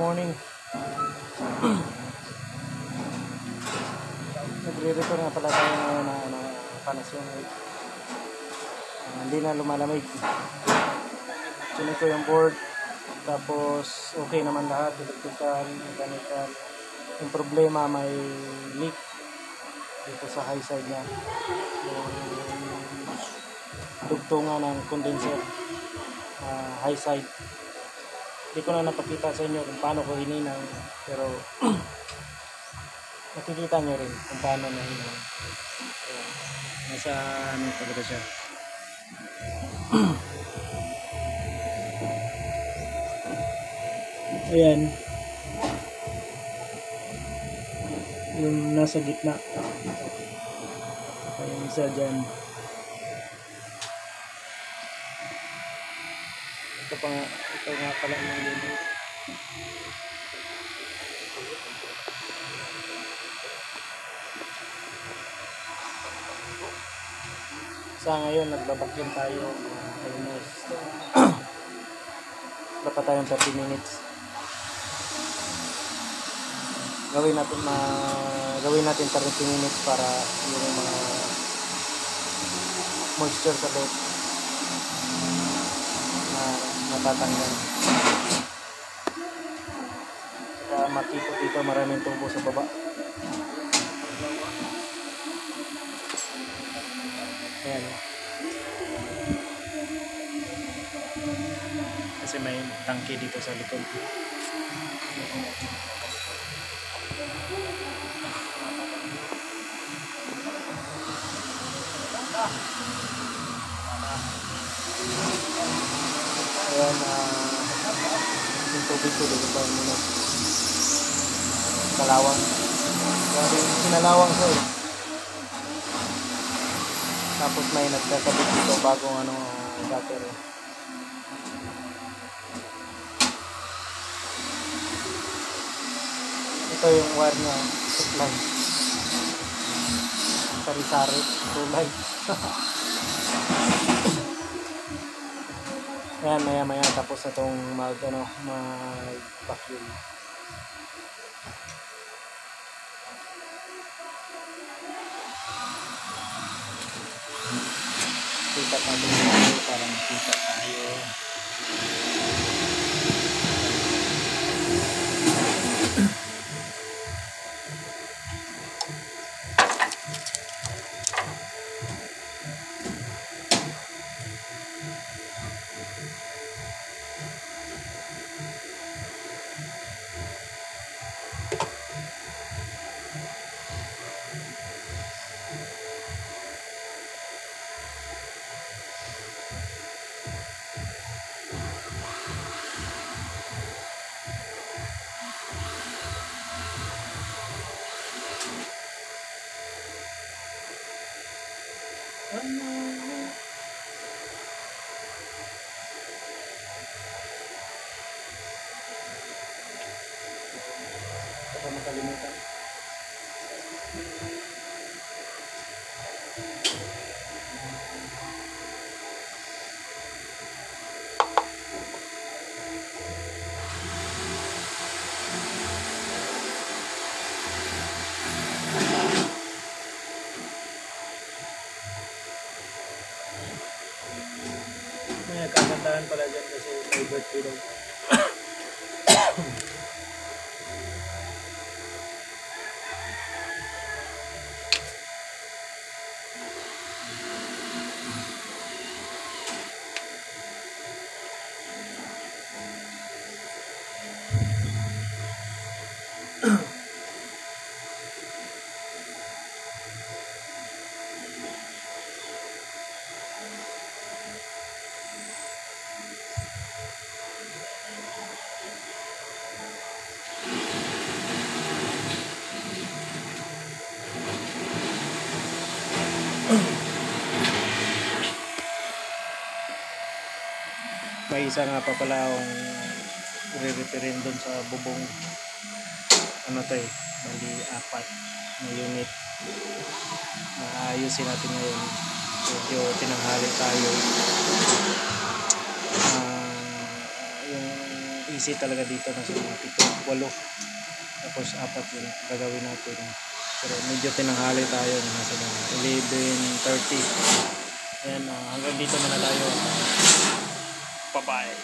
morning. Nagre-repair nga pala tayo ngayon na Panasonic. Hindi na lumalamig. Chinik ko yung board. Tapos okay naman lahat. Electrical, mechanical. Yung problema, may leak dito sa high side niya. Yung dugtungan ng condenser, high side. Hindi ko na napakita sa inyo kung paano ko hininang, pero nakikita nyo rin kung paano na hininang. Nasa ano talaga siya. Ayan, yung nasa gitna, yung isa dyan. Ito nga pala yung unit. Sa ngayon nagbabakyan tayo almost dapat tayong 30 minutes. Gawin natin 30 minutes para yung mga moisture sa loob na matatanggal. Saka makikot dito, maraming tubo sa baba. Ayan. Kasi may tangke dito sa likod. Ayan, yung tubig ko dito tayo muna. Kalawang. Grabe, sinalawang siya eh. Tapos may nagkakabit dito bagong gutter eh. Ito yung wire niya, supply. Sari-sari, tulay. Ayan, maya tapos na itong mag-vacuum. Kita tayo para makita tayo. Baka makalimutan. May kagandahan pala dyan kasi may birthday daw. May isa nga pa pala akong re-repairin doon sa bubong. Ano to eh, bali 4 na unit. Maayusin natin ngayon. Medyo tinanghali tayo. Yung AC easy talaga dito na sa mga 7, 8. Tapos 4 yung gagawin natin. Pero medyo tinanghali tayo, nasa 11:30. Ayan, hanggang dito muna tayo. Bye-bye.